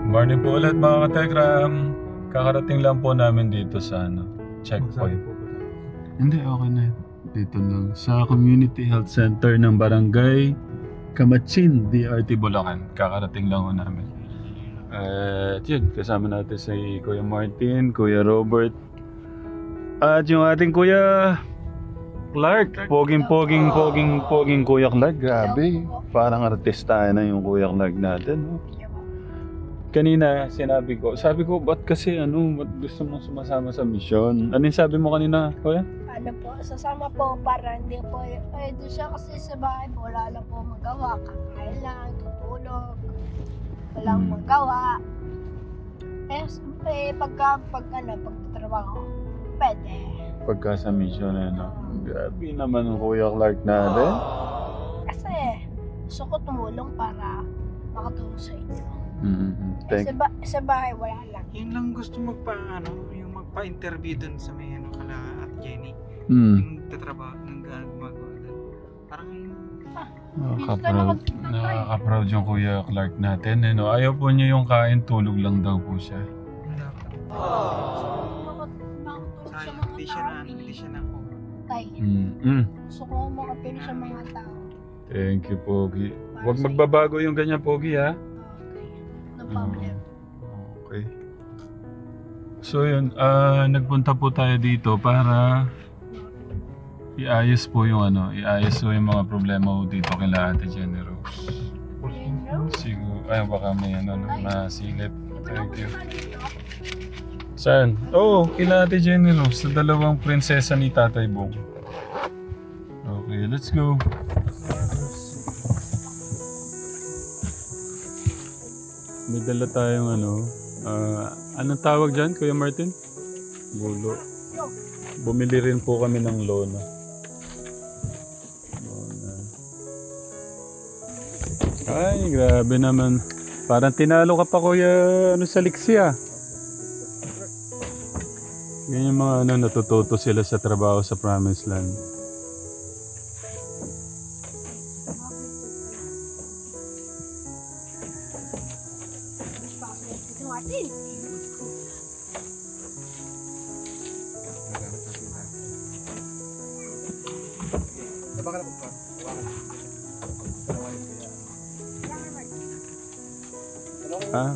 Morning po ulit mga ka-Telegram. Kakarating lang po namin dito sa checkpoint. Hindi, okay na yun. Dito lang. Sa Community Health Center ng Barangay Kamatsin, DRT Bulacan. Kakarating lang po namin. At yun, kasama natin si Kuya Martin, Kuya Robert. At yung ating Kuya Clark. Poging Kuya Clark. Grabe. Parang artista na yung Kuya Clark natin. No? Kanina sabi ko, ba't kasi ba't gusto mong sumasama sa mission? Ano yung sabi mo kanina, Kuya? Ano po, sasama po para hindi po, doon siya kasi sa bahay po, wala lang po magawa, kakain lang, tutulog, walang magawa. Pagtatrabaho, pwede. Pagka sa mission, grabe naman ang Kuya Clark natin. Kasi, gusto ko tumulong para makatulong sa inyo. Sa bahay, wala lang. Yun lang gusto yung magpa-interview dun sa may kala at Jenny. Yung tatrabaho ng gumagawa dun. Parang Nakaka-proud yung Kuya Clark natin. Ayaw po niya yung kain, tulog lang daw po siya. sayang, hindi siya na Tay, gusto ko makatulong sa mga tao. Thank you, Pogi. Huwag magbabago yung ganyan, Pogi, ha? No problem. Okay. So yun, nagpunta po tayo dito para iayos po yung mga problema po dito kila Ate Jenny Rose. Siguro, baka may nasilip. Thank you. Saan? Kila Ate Jenny Rose, sa dalawang prinsesa ni Tatay Bong. Okay, let's go. May dala tayong anong tawag dyan, Kuya Martin? Bulo. Bumili rin po kami ng lona. Ay, grabe naman. Parang tinalo ka pa, Kuya, sa Lixia. Yan yung mga natututo sila sa trabaho sa Promised Land. Martin.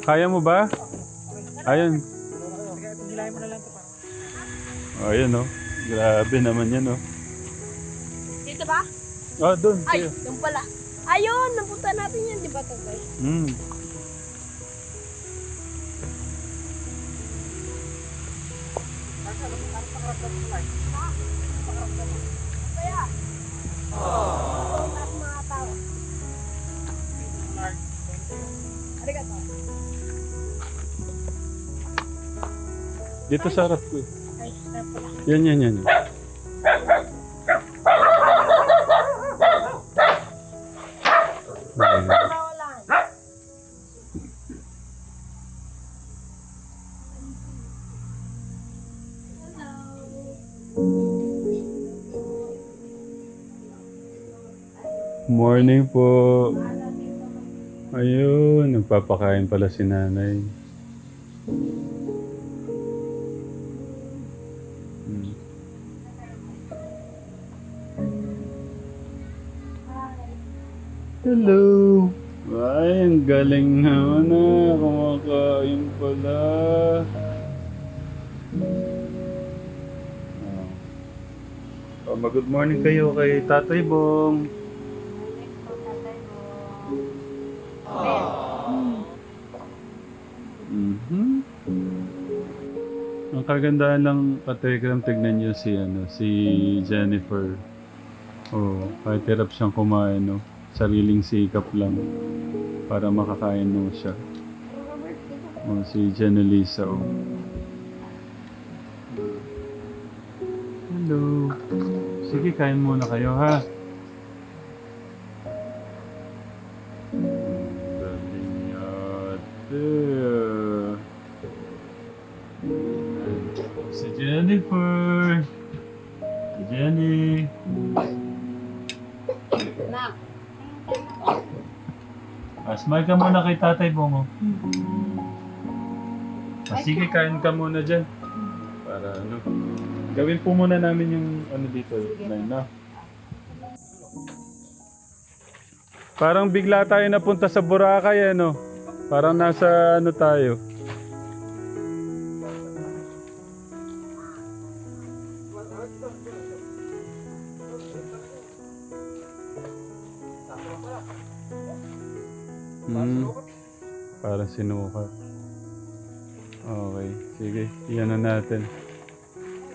Kaya mo ba? Ayun. hilahin mo na lang ito pa. Ayun, grabe naman yan, Dito ba? Doon. Ay, yung pala. Ayun, napunta natin yan, di ba, Tatay? Kaya. Mga tao. Arigato. Dito sa harap ko. Ay, sarap pala. Yan. Wala. Morning po. Ayun, nagpapakain pala si nanay. Hello. Ay, ang galing naman kumakain pala. Good morning kayo kay Tatay Bong. Ang kagandahan lang Telegram, tignan niyo si Jennifer. Kahit hirap siyang kumain, sariling sikap lang para makakain siya. Si Jenelisa, Hello. Sige, kain muna kayo, ha? Galing yate. Si Jennifer. Si Jenny. Smile ka muna kay Tatay Bongo. Sige, kain ka muna dyan. Para ano. Gawin po muna namin yung ano dito. Na. Parang bigla tayo napunta sa Boracay, ano? Parang nasa ano tayo. Parang sinukat. Okay, sige. Iyan na natin.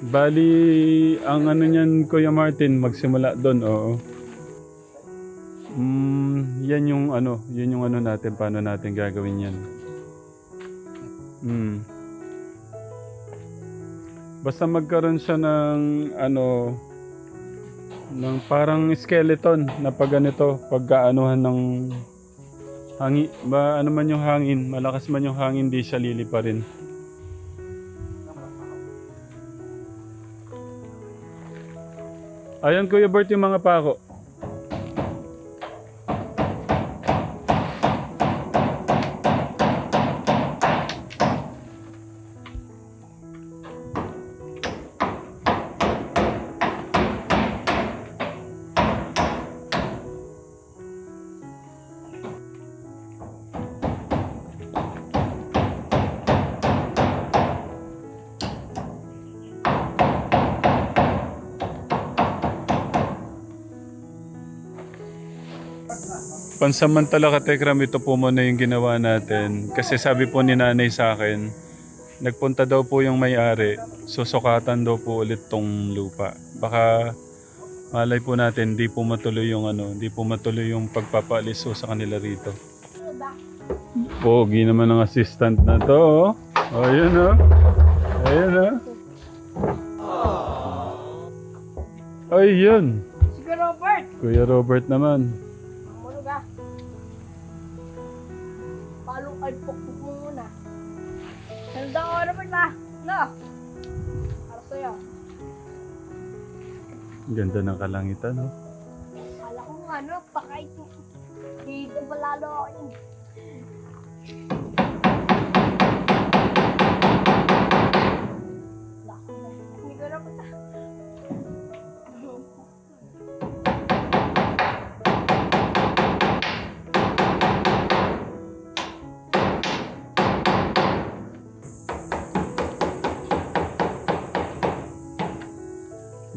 Bali, ang ano niyan, Kuya Martin, magsimula doon, oo. Yan yung ano natin, paano natin gagawin yan. Basta magkaroon siya ng ano, ng parang skeleton na pag ganito, pagkaanuhan ng hangin, ano man yung hangin, malakas man yung hangin, di siya lilipa rin. Ayan Kuya Bert yung mga pako. Pansamantala ka Tekram, ito po muna yung ginawa natin. Kasi sabi po ni nanay sa akin, nagpunta daw po yung may-ari, susukatan daw po ulit tong lupa. Baka malay po natin, di po matuloy yung pagpapaalis sa kanila rito. Pogi naman ang assistant na to, oh. Oh, yun, oh. Ayun, oh. Ay, yun. Si Robert! Kuya Robert naman. Palong ay pukpuk mo muna. Sanda ko Robert ba? No! Para sa'yo. Ganda ng kalangitan, no? Kala ko ano, pakait. Dito pa lalo ako yun. Hindi ko na pata.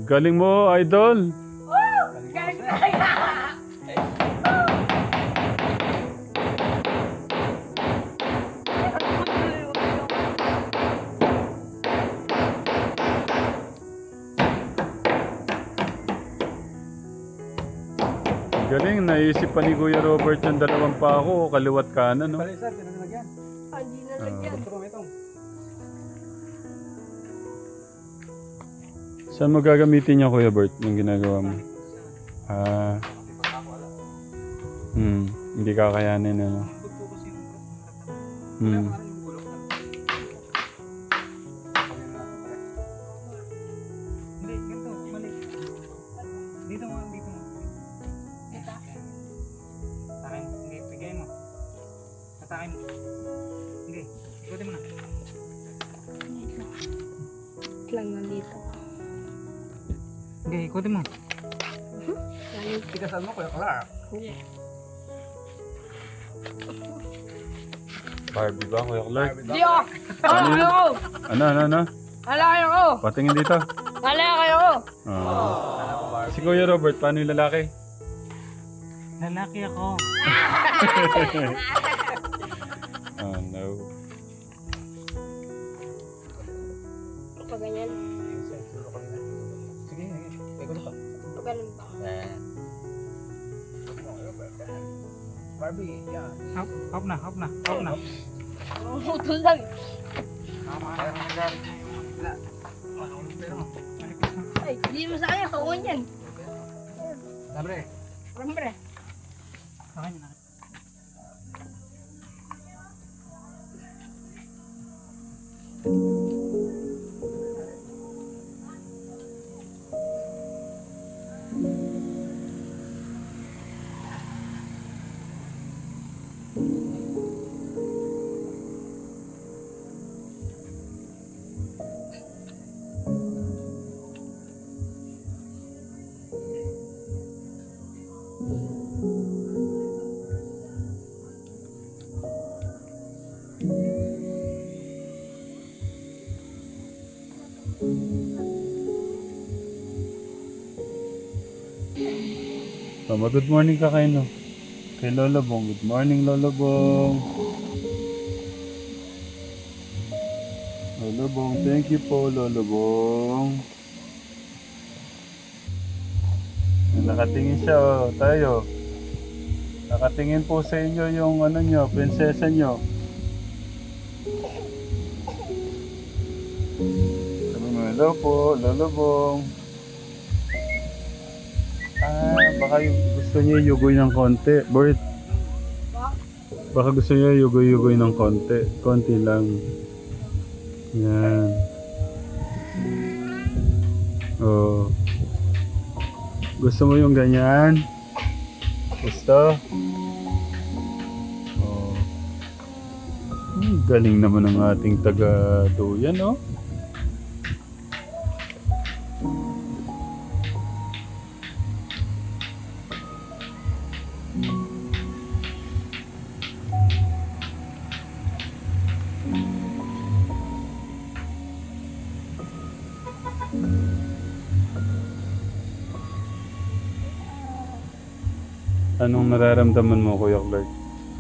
Galing mo, idol. Galing, naisip pa ni Kuya Robert yung dalawang pako, kaliwat kanan, no? Balisan, pinaglalagyan. Hindi na lagyan. Itong. Saan mo gagamitin niya, Kuya Bert, yung ginagawa mo? Hindi kakayanin, ano? Hindi, ganito, mali. Dito mo. Takin, hindi, bigay mo. Tatakin mo. Hindi, ikutin mo na. Lang nandito. Hindi, ikutin mo. Tigasan mo, Kuya Clark. Hindi. Barbie ba, Kuya Clark? Hindi ako! Ako! Ano? Lalaki ako! Patingin dito. Lalaki ako! Si Kuya Robert, paano yung lalaki? Lalaki ako. Oh no. Pag ganyan. Sige, ikutin pa. Pag ganun ba? Barbie, yan. Hop na. Utol lang. Tama ka na agad. Ay, hindi mo sa akin. Kawan yan. Sabre. Rambre. Sakin na. Tama, good morning ka kay no. Kay Lolo Bong. Good morning, Lolo Bong. Lolo Bong, thank you po, Lolo Bong. Nakatingin siya, oh, tayo. Nakatingin po sa inyo yung ano nyo, prinsesa nyo. Sabi mo, hello po, Lolo Bong. Baka gusto niya yugoy ng konti. Bert, baka gusto niya yugoy-yugoy ng konti. Konti lang. Yan. Oh. Gusto mo yung ganyan? Gusto? Oh. Galing naman ng ating taga-duyan, no? Anong nararamdaman mo, Kuya Clark?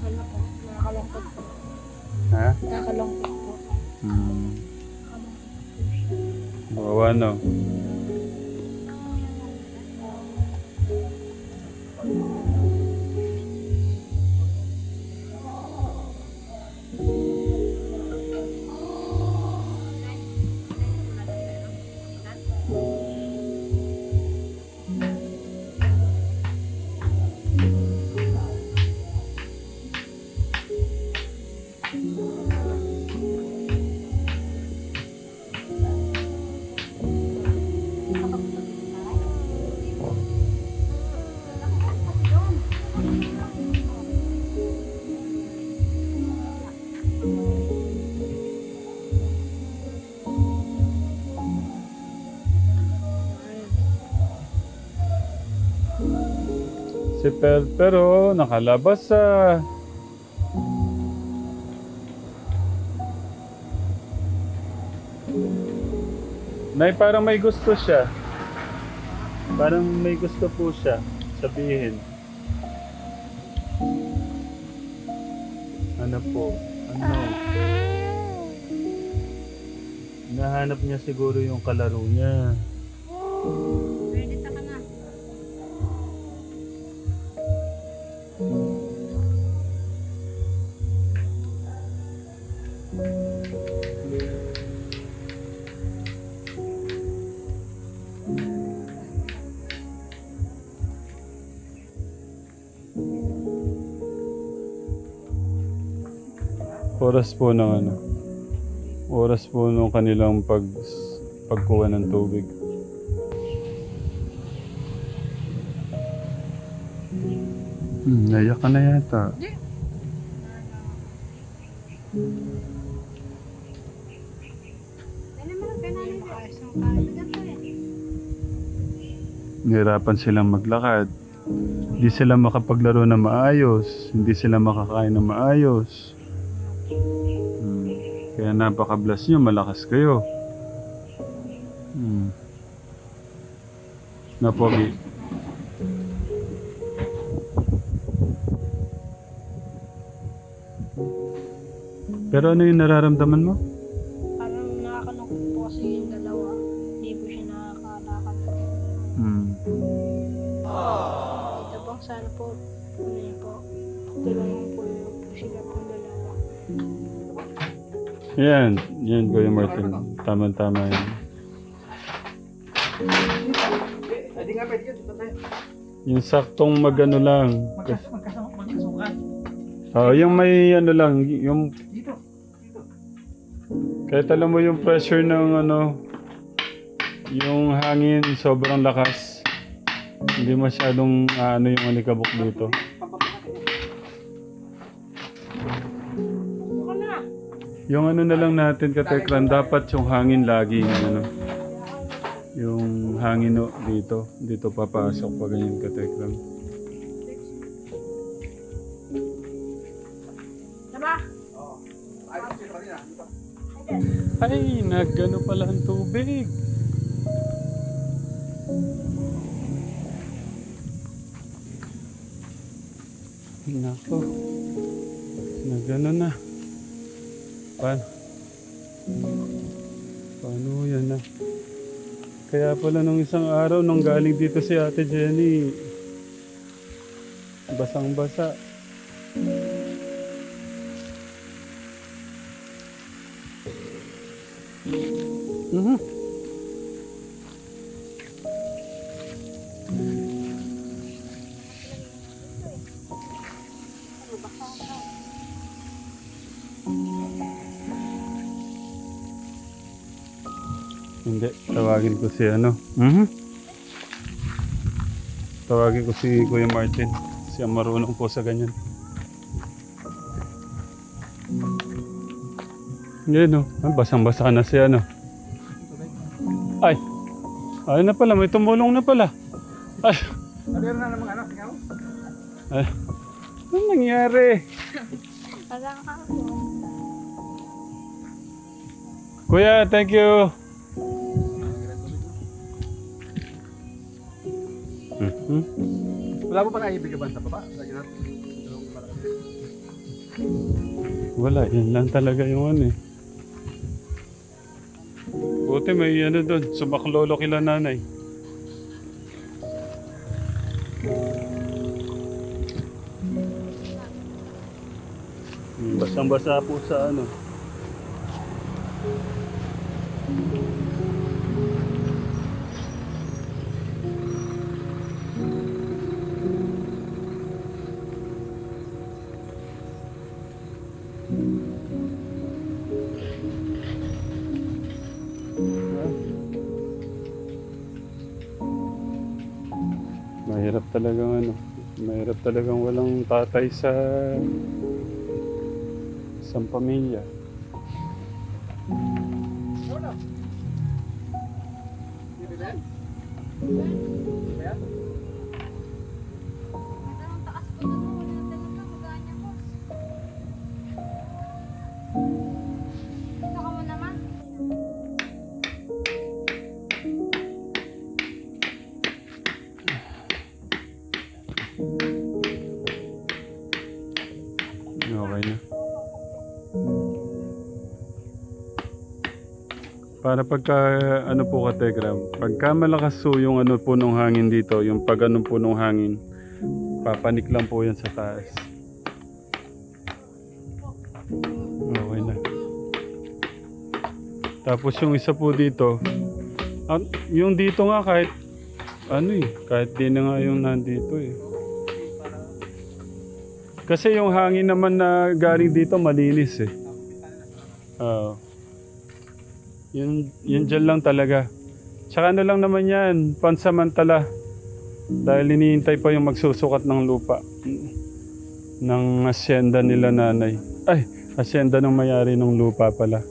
Ano po? Nakakalungkot po. Ha? Nakakalungkot po. Bawa, no? Si pero nakalabas sa... Parang may gusto siya. Parang may gusto po siya sabihin. Ano po? Ano? Nahanap niya siguro yung kalaro niya. Ready ka na. Oras po ng ano? Oras po nung kanilang pagkuha ng tubig. Naiyak ka na yata. Nahirapan silang maglakad. Hindi sila makapaglaro na maayos. Hindi sila makakain na maayos. Kaya napaka-bless nyo, malakas kayo. Napogi. Pero ano yung nararamdaman mo? Parang nakakalungkot po kasi yung dalawa. Hindi po siya nakakalakad. Ito bang sana po, ano yun po, tulungan po sila po dalawa. Yan Kuya Martin. Tama-tama yan. Hindi nga pwede dito tayo. Yung saktong magano lang. Magkasukan. Yung may ano lang, yung Dito. kahit alam mo yung pressure ng ano, yung hangin sobrang lakas. Hindi masyadong ano yung alikabok dito. Yung ano na lang natin, Katekran, dapat yung hangin laging ano. Yung hangin no, dito papasok pa ganyan, Katekran. Ay, nagano pala ang tubig. Nako. Nagano na. Paano yan na? Kaya pala nung isang araw nung galing dito si Ate Jenny, basang-basa. Mhm. Hindi, tawagin ko si ano. Tawagin ko si Kuya Martin. Siya marunong po sa ganyan. Yan o. Basang-basa na siya, no? Ay! Ay na pala, may tumulong na pala. Ay! Meron na namang anak, ikaw? Ay! Anong nangyari? Wala ka. Kuya, thank you. Wala mo pa naibigaban sa baba? Wala, yan lang talaga yung ano eh. Buti may ano doon, sumaklolo kila nanay. Basang-basa po sa ano. Mahirap talagang ano, mahirap talagang walang tatay sa isang pamilya. Okay na. Para pagka ano po ka Tegram, pagka malakas po yung ano po ng hangin dito, yung pag ano po ng hangin, papanik lang po yan sa taas. Okay na. Tapos yung isa po dito, yung dito nga kahit ano eh, kahit di na nga yung nandito eh. Kasi yung hangin naman na galing dito malinis eh. Yun dyan lang talaga. Tsaka ano lang naman yan, pansamantala. Dahil hinihintay pa yung magsusukat ng lupa. Ng asyenda nila nanay. Ay, asyenda ng may-ari ng lupa pala.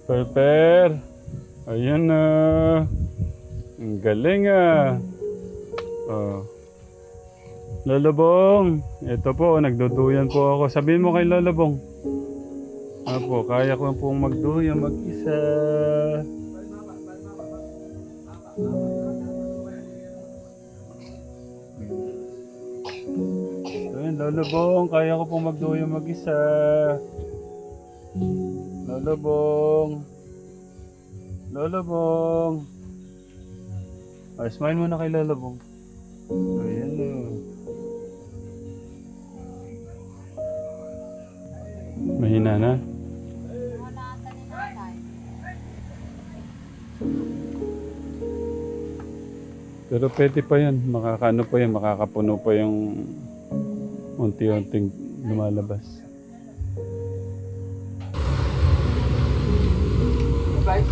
Per. Ayan na. Ang galing ah. Oh. Lolo Bong, ito po, nagduduyan po ako. Sabihin mo kay Lolo Bong. Apo, kaya ko pong magduyan mag-isa. Ayun, Lolo Bong, kaya ko pong magduyan mag-isa. Lolo Bong. Lolo Bong. Smile muna kay Lolo Bong. Ayan o. Mahina na? Wala ata ni nanay. Pero pwede pa yan. Makakaano pa yan. Makakapuno pa yung unti-unting lumalabas. Bye.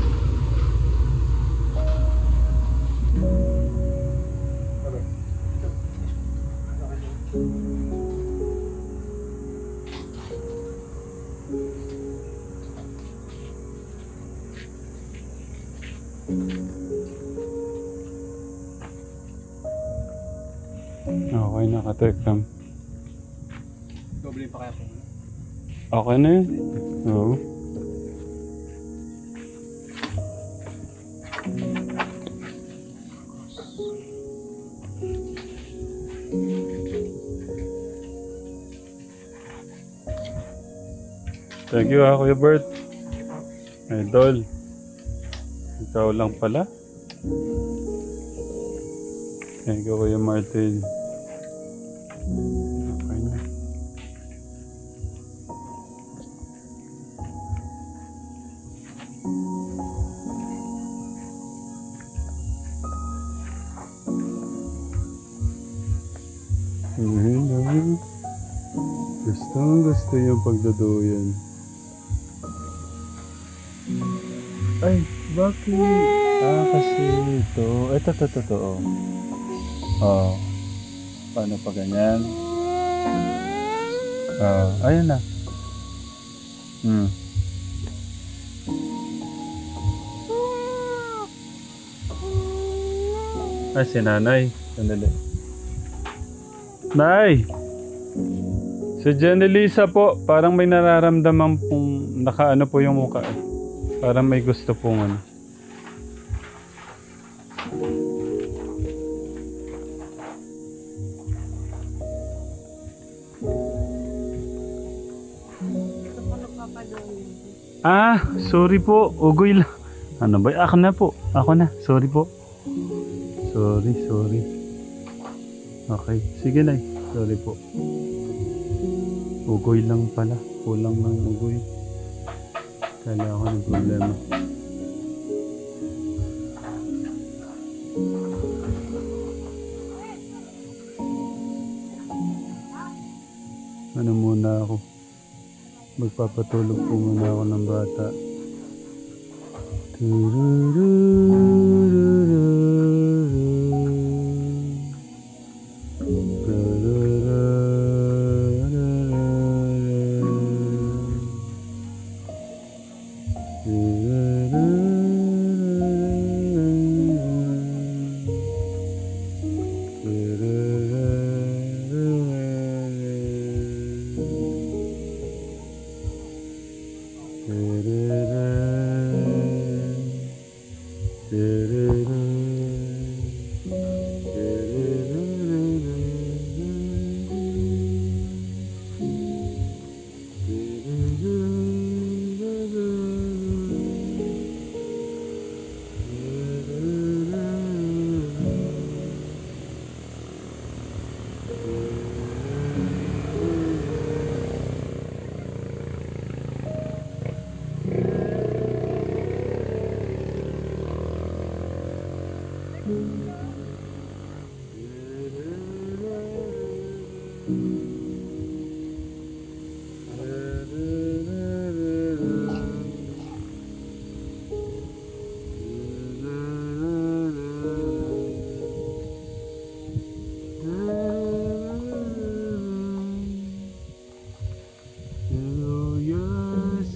Okay na, Katekram. pa kaya po? Okay na yun. Oo. Thank you Kuya Bert. Idol. Ikaw lang pala. Thank you Kuya Martin. Okay na. Hello. Gusto yung pagduduyan. Ay, bakit? Kasi ito. Oh. Paano pa ganyan? Ayun na. Ay, si nanay. Sandali. Nay! Si Jenny Lisa po, parang may nararamdaman pong nakaano po yung mukha. Parang may gusto pong ano. Sorry po. Ugoy lang. Ano ba? Ako na po. Sorry po. Sorry. Okay. Sige na. Sorry po. Ugoy lang pala. Kulang ng ugoy. Kala ako ng problema. Ano muna ako? Magpapatulog po muna ako ng bata.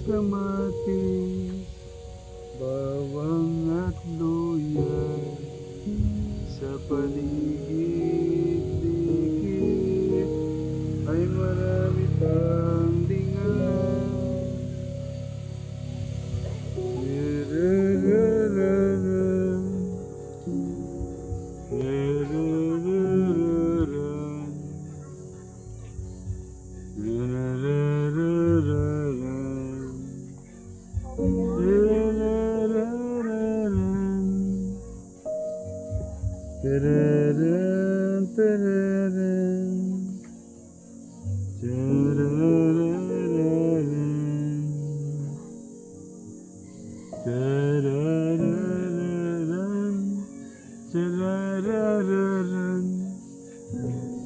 Kamatis, bawang at luya sa paligid-ligid ay marami pang lingaw.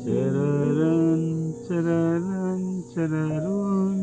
Chararan, chararan, chararan.